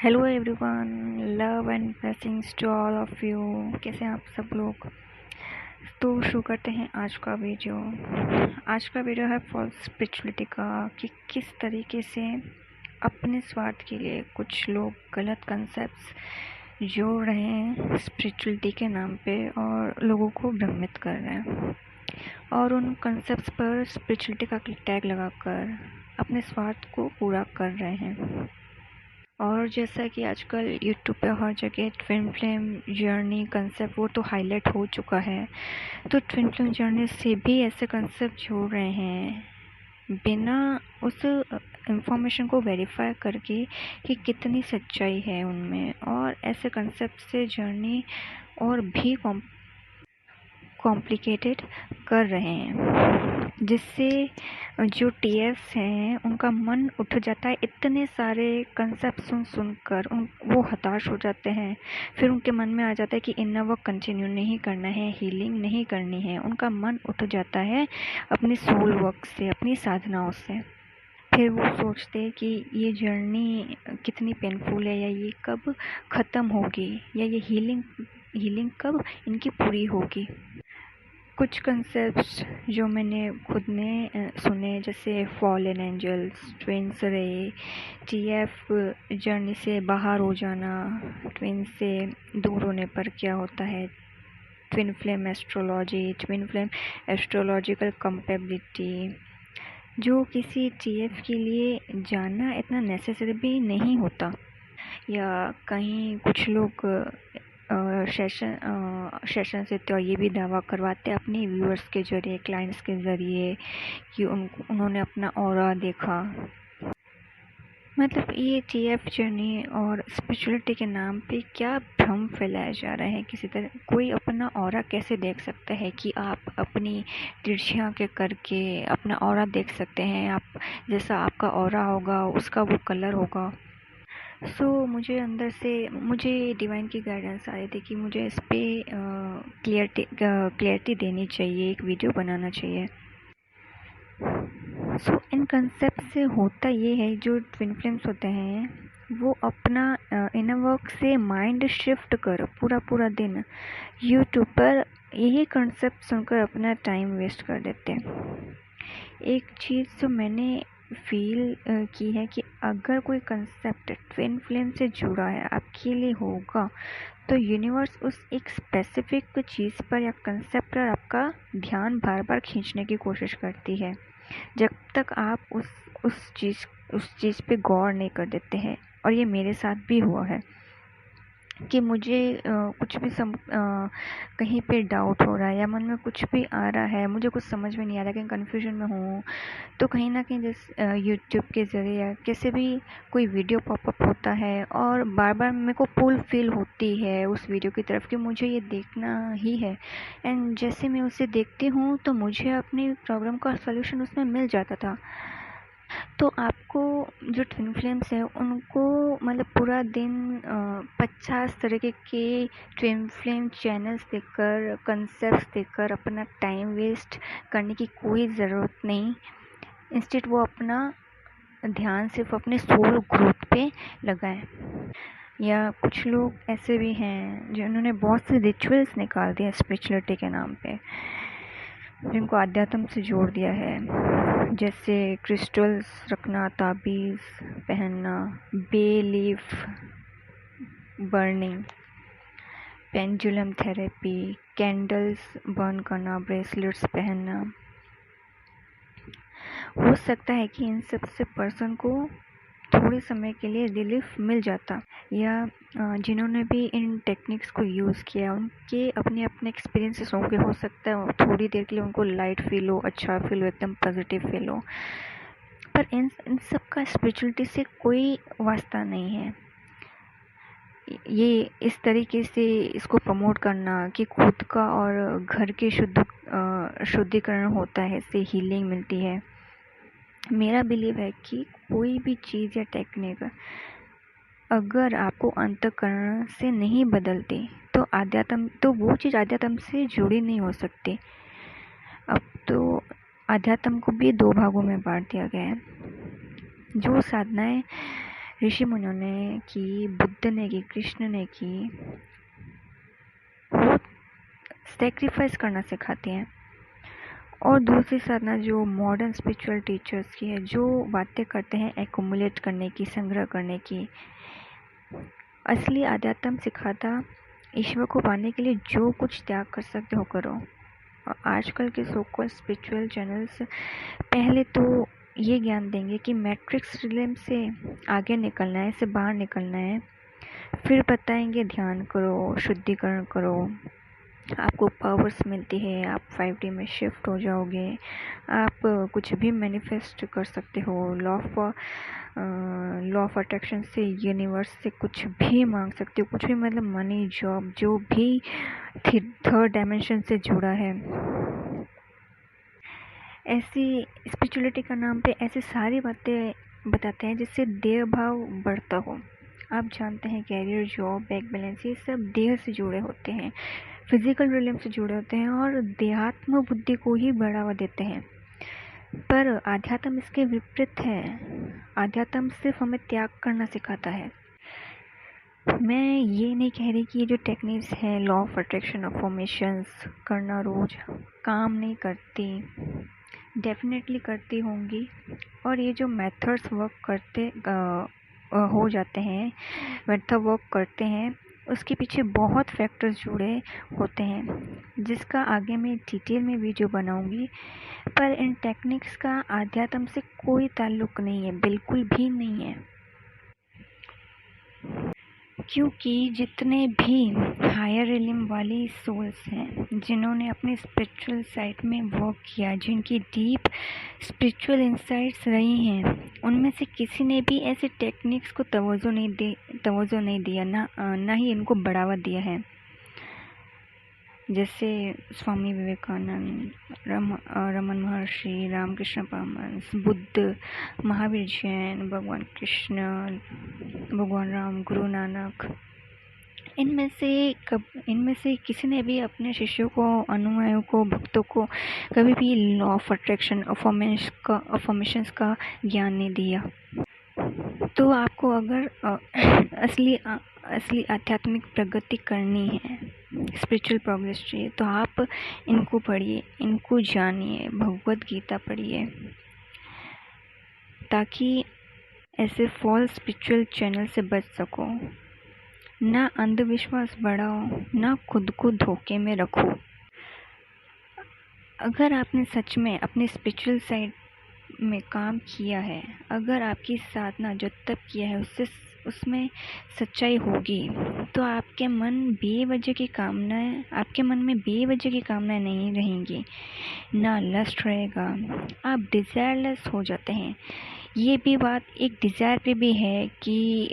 Hello everyone, love and blessings to all of you. कैसे हैं आप सब लोग। तो शुरू करते हैं आज का वीडियो है फॉल्स स्पिरिचुअलिटी का, कि किस तरीके से अपने स्वार्थ के लिए कुछ लोग गलत कंसेप्ट्स जोड़ रहे हैं स्पिरिचुअलिटी के नाम पे और लोगों को भ्रमित कर रहे हैं और उन कंसेप्ट्स पर स्पिरिचुअलिटी का टैग लगाकर अपने स्वार्थ को पूरा कर रहे हैं। और जैसा कि आजकल यूट्यूब पे हर जगह ट्विन फ्लेम जर्नी कंसेप्ट वो तो हाईलाइट हो चुका है, तो ट्विन फ्लेम जर्नी से भी ऐसे कंसेप्ट जोड़ रहे हैं बिना उस इंफॉर्मेशन को वेरीफाई करके कि कितनी सच्चाई है उनमें, और ऐसे कंसेप्ट से जर्नी और भी कॉम्प्लिकेटेड कर रहे हैं, जिससे जो टीएफ्स हैं उनका मन उठ जाता है। इतने सारे कंसेप्ट सुनकर वो हताश हो जाते हैं। फिर उनके मन में आ जाता है कि इनर वर्क कंटिन्यू नहीं करना है, हीलिंग नहीं करनी है। उनका मन उठ जाता है अपनी सोल वर्क से, अपनी साधनाओं से। फिर वो सोचते हैं कि ये जर्नी कितनी पेनफुल है, या ये कब ख़त्म होगी, या ये हीलिंग कब इनकी पूरी होगी। कुछ कंसेप्ट्स जो मैंने खुद ने सुने, जैसे फॉलन एंजल्स, ट्विन्स रे, टीएफ जर्नी से बाहर हो जाना, ट्विन से दूर होने पर क्या होता है, twin flame astrology, twin flame astrological compatibility, जो किसी टीएफ के लिए जानना इतना नेसेसरी भी नहीं होता। या कहीं कुछ लोग सेशन से तो ये भी दावा करवाते हैं अपने व्यूअर्स के जरिए, क्लाइंट्स के ज़रिए, कि उन्होंने अपना ऑरा देखा। मतलब ये टीएफ जर्नी और स्पिरिचुअलिटी के नाम पे क्या भ्रम फैलाया जा रहा है। किसी तरह कोई अपना ऑरा कैसे देख सकता है कि आप अपनी तिरछियाँ के करके अपना ऑरा देख सकते हैं। आप जैसा आपका ऑरा होगा उसका वो कलर होगा। मुझे डिवाइन की गाइडेंस आ रही थी कि मुझे इस पर क्लियरिटी देनी चाहिए, एक वीडियो बनाना चाहिए। इन कंसेप्ट से होता ये है, जो ट्विन फ्लेम्स होते हैं वो अपना इनर वर्क से माइंड शिफ्ट कर पूरा दिन यूट्यूब पर यही कंसेप्ट सुनकर अपना टाइम वेस्ट कर देते हैं। एक चीज़ जो मैंने फील की है कि अगर कोई कंसेप्ट ट्विन फ्लेम से जुड़ा है, आपके लिए होगा, तो यूनिवर्स उस एक स्पेसिफिक चीज़ पर या कंसेप्ट पर आपका ध्यान बार बार खींचने की कोशिश करती है, जब तक आप उस चीज़ पे गौर नहीं कर देते हैं। और ये मेरे साथ भी हुआ है कि मुझे कुछ भी कहीं पे डाउट हो रहा है, या मन में कुछ भी आ रहा है, मुझे कुछ समझ में नहीं आ रहा, कहीं कन्फ्यूजन में हूँ, तो कहीं ना कहीं जैसे यूट्यूब के ज़रिए कैसे भी कोई वीडियो पॉपअप होता है और बार बार मेरे को पुल फील होती है उस वीडियो की तरफ कि मुझे ये देखना ही है। एंड जैसे मैं उसे देखती हूँ तो मुझे अपनी प्रॉब्लम का सलूशन उसमें मिल जाता था। तो आपको जो ट्विन फ्लेम्स है उनको मतलब पूरा दिन 50 तरीके के ट्विन फ्लेम चैनल्स देखकर, कंसेप्ट्स देखकर अपना टाइम वेस्ट करने की कोई ज़रूरत नहीं। इंस्टेड वो अपना ध्यान सिर्फ अपने सोल ग्रोथ पे लगाएं। या कुछ लोग ऐसे भी हैं जिन्होंने बहुत से रिचुअल्स निकाल दिए स्पिरिचुअलिटी के नाम पे, जिनको आध्यात्म से जोड़ दिया है, जैसे क्रिस्टल्स रखना, ताबीज़ पहनना, bay leaf burning, pendulum therapy, candles burn करना, ब्रेसलेट्स पहनना। हो सकता है कि इन सब से पर्सन को थोड़े समय के लिए रिलीफ मिल जाता, या जिन्होंने भी इन टेक्निक्स को यूज़ किया उनके अपने अपने एक्सपीरियंसेस होंगे। हो सकता है थोड़ी देर के लिए उनको लाइट फील हो, अच्छा फील हो, एकदम पॉजिटिव फील हो, पर इन सब का स्पिरिचुअलिटी से कोई वास्ता नहीं है। ये इस तरीके से इसको प्रमोट करना कि खुद का और घर के शुद्धिकरण होता है, इससे हीलिंग मिलती है। मेरा बिलीव है कि कोई भी चीज़ या टेक्निक अगर आपको अंतःकरण से नहीं बदलती तो वो चीज़ आध्यात्म से जुड़ी नहीं हो सकती। अब तो आध्यात्म को भी 2 भागों में बांट दिया गया है। जो साधनाएं ऋषि मुनियों ने की, बुद्ध ने की, कृष्ण ने की, वो सेक्रीफाइस करना सिखाती हैं। और दूसरी साधना जो मॉडर्न स्पिरिचुअल टीचर्स की है, जो बातें करते हैं एक्युमुलेट करने की, संग्रह करने की। असली आध्यात्म सिखाता ईश्वर को पाने के लिए जो कुछ त्याग कर सकते हो करो। और आजकल के सो कॉल्ड स्पिरिचुअल चैनल्स पहले तो ये ज्ञान देंगे कि मैट्रिक्स रिलेम से आगे निकलना है, इससे बाहर निकलना है। फिर बताएंगे ध्यान करो, शुद्धिकरण करो, आपको पावर्स मिलती है, आप 5D में शिफ्ट हो जाओगे, आप कुछ भी मैनिफेस्ट कर सकते हो, लॉ ऑफ अट्रैक्शन से, यूनिवर्स से कुछ भी मांग सकते हो, कुछ भी मतलब मनी, जॉब, जो भी थर्ड डायमेंशन से जुड़ा है। ऐसी स्पिरिचुअलिटी का नाम पे ऐसी सारी बातें बताते हैं जिससे देह भाव बढ़ता हो। आप जानते हैं कैरियर, जॉब, बैंक बैलेंस, ये सब देह से जुड़े होते हैं, फिजिकल रिलेम से जुड़े होते हैं और देहात्म बुद्धि को ही बढ़ावा देते हैं। पर आध्यात्म इसके विपरीत है। आध्यात्म सिर्फ हमें त्याग करना सिखाता है। मैं ये नहीं कह रही कि ये जो टेक्निक्स हैं, लॉ ऑफ अट्रैक्शन, अफर्मेशंस करना रोज काम नहीं करती, डेफिनेटली करती होंगी। और ये जो मेथड्स वर्क करते हो जाते हैं, मेथड वर्क करते हैं, उसके पीछे बहुत फैक्टर्स जुड़े होते हैं, जिसका आगे मैं डिटेल में वीडियो बनाऊंगी। पर इन टेक्निक्स का आध्यात्म से कोई ताल्लुक नहीं है, बिल्कुल भी नहीं है। क्योंकि जितने भी हायर रिलिम वाली सोल्स हैं, जिन्होंने अपने स्पिरिचुअल साइड में वर्क किया, जिनकी डीप स्पिरिचुअल इंसाइट्स रही हैं, उनमें से किसी ने भी ऐसे टेक्निक्स को तवज्जो नहीं दिया, ना ही इनको बढ़ावा दिया है। जैसे स्वामी विवेकानंद, रमन महर्षि, रामकृष्ण परमहंस, बुद्ध, महावीर जैन, भगवान कृष्ण, भगवान राम, गुरु नानक, इनमें से किसी ने भी अपने शिष्यों को, अनुयायियों को, भक्तों को कभी भी लॉ ऑफ अट्रैक्शन, अफर्मेशंस का ज्ञान नहीं दिया। तो आपको अगर असली आध्यात्मिक प्रगति करनी है, स्पिरिचुअल प्रोग्रेस चाहिए, तो आप इनको पढ़िए, इनको जानिए, भगवद गीता पढ़िए, ताकि ऐसे फॉल्स स्पिरिचुअल चैनल से बच सको। ना अंधविश्वास बढ़ाओ, ना खुद को धोखे में रखो। अगर आपने सच में अपने स्पिरिचुअल साइड में काम किया है, अगर आपकी साधना जो तप किया है उसमें सच्चाई होगी, तो आपके मन में बेवजह की कामनाएं नहीं रहेंगी, ना लस्ट रहेगा, आप डिज़ायरलेस हो जाते हैं। ये भी बात एक डिज़ायर पे भी है कि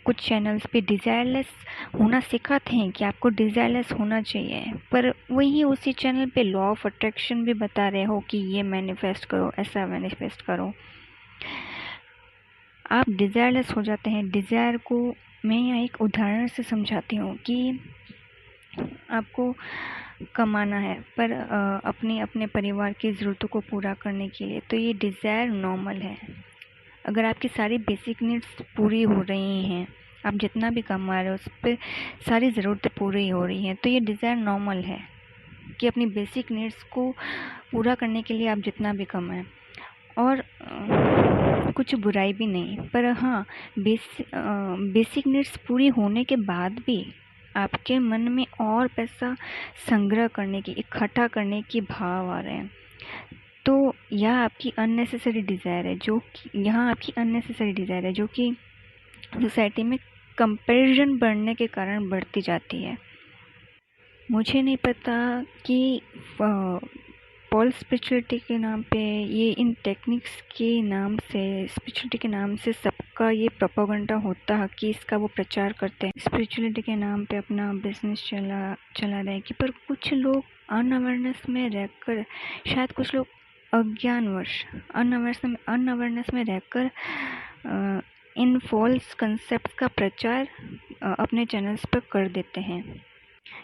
कुछ चैनल्स पे डिज़ायरलेस होना सिखाते हैं कि आपको डिज़ायरलेस होना चाहिए, पर वही उसी चैनल पे लॉ ऑफ अट्रैक्शन भी बता रहे हो कि ये मैनिफेस्ट करो, ऐसा मैनिफेस्ट करो। आप डिज़ायरलेस हो जाते हैं। डिज़ायर को मैं यहाँ एक उदाहरण से समझाती हूँ कि आपको कमाना है, पर अपने परिवार की ज़रूरतों को पूरा करने के लिए, तो ये डिज़ायर नॉर्मल है। अगर आपकी सारी बेसिक नीड्स पूरी हो रही हैं, आप जितना भी कमा रहे हो उस पर सारी ज़रूरतें पूरी हो रही हैं, तो ये डिज़ायर नॉर्मल है कि अपनी बेसिक नीड्स को पूरा करने के लिए आप जितना भी कमाएं, और कुछ बुराई भी नहीं। पर हाँ, बेसिक नीड्स पूरी होने के बाद भी आपके मन में और पैसा संग्रह करने की, इकट्ठा करने की भाव आ रहे हैं, तो यह आपकी अननेसेसरी डिज़ायर है, जो कि सोसाइटी में कंपैरिजन बढ़ने के कारण बढ़ती जाती है। मुझे नहीं पता कि पॉल स्पिरिचुअलिटी के नाम पे, ये इन टेक्निक्स के नाम से, स्पिरिचुअलिटी के नाम से सबका ये प्रोपेगेंडा होता है कि इसका वो प्रचार करते हैं, स्पिरिचुअलिटी के नाम पे अपना बिजनेस चला रहे हैं। कि पर कुछ लोग अनअवेयरनेस में रहकर, शायद कुछ लोग अज्ञानवश अनअवेयरनेस में रहकर इन फॉल्स कंसेप्ट का प्रचार अपने चैनल्स पर कर देते हैं।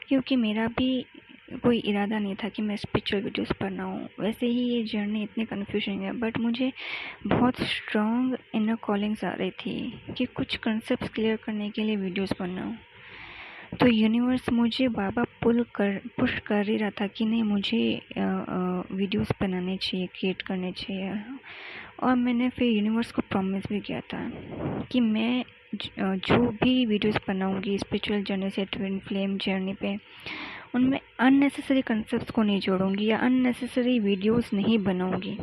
क्योंकि मेरा भी कोई इरादा नहीं था कि मैं स्पिरिचुअल वीडियोस बनाऊँ। वैसे ही ये जर्नी इतनी कन्फ्यूजिंग है, बट मुझे बहुत स्ट्रॉन्ग इनर कॉलिंग्स आ रही थी कि कुछ कंसेप्ट क्लियर करने के लिए वीडियोस बनाऊँ। तो यूनिवर्स मुझे बाबा पुश कर ही रहा था कि नहीं, मुझे वीडियोस बनाने चाहिए, क्रिएट करने चाहिए। और मैंने फिर यूनिवर्स को प्रॉमिस भी किया था कि मैं जो भी वीडियोस बनाऊंगी स्पिरिचुअल जर्नी से ट्विन फ्लेम जर्नी पे, उनमें अननेसेसरी कंसेप्ट्स को नहीं जोड़ूंगी या अननेसेसरी वीडियोस नहीं बनाऊंगी।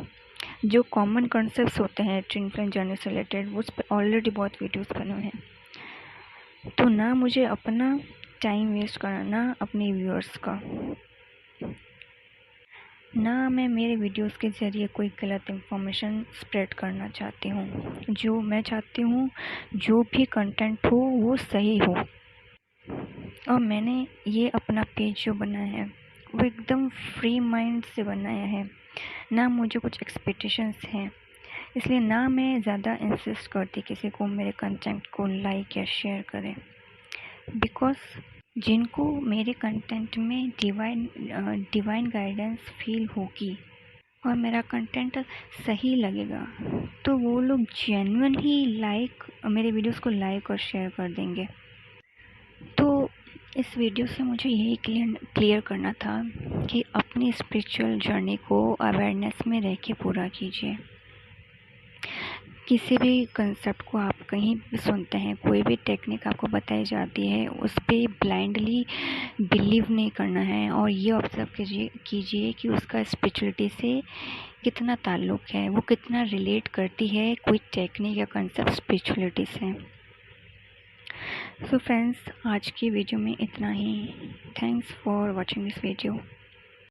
जो कॉमन कंसेप्ट्स होते हैं ट्विन फ्लेम जर्नी से रिलेटेड, उस पर ऑलरेडी बहुत वीडियोस बने हुए हैं। तो ना मुझे अपना टाइम वेस्ट करना, ना अपने व्यूअर्स का, ना मैं मेरे वीडियोस के ज़रिए कोई गलत इंफॉर्मेशन स्प्रेड करना चाहती हूँ। जो मैं चाहती हूँ जो भी कंटेंट हो वो सही हो। और मैंने ये अपना पेज जो बनाया है वो एकदम फ्री माइंड से बनाया है, ना मुझे कुछ एक्सपेक्टेशंस हैं। इसलिए ना मैं ज़्यादा इंसिस्ट करती किसी को मेरे कंटेंट को लाइक या शेयर करें, बिकॉज जिनको मेरे कंटेंट में डिवाइन गाइडेंस फील होगी और मेरा कंटेंट सही लगेगा, तो वो लोग जेन्युइन ही मेरे वीडियोस को लाइक और शेयर कर देंगे। तो इस वीडियो से मुझे यही क्लियर करना था कि अपनी स्पिरिचुअल जर्नी को अवेयरनेस में रह के पूरा कीजिए। किसी भी कंसेप्ट को आप कहीं भी सुनते हैं, कोई भी टेक्निक आपको बताई जाती है, उस पर ब्लाइंडली बिलीव नहीं करना है और ये ऑब्जर्व कीजिए कि उसका स्पिरिचुअलिटी से कितना ताल्लुक़ है, वो कितना रिलेट करती है कोई टेक्निक या कंसेप्ट स्पिरिचुअलिटी से। सो फ्रेंड्स, आज की वीडियो में इतना ही। Thanks for watching this video.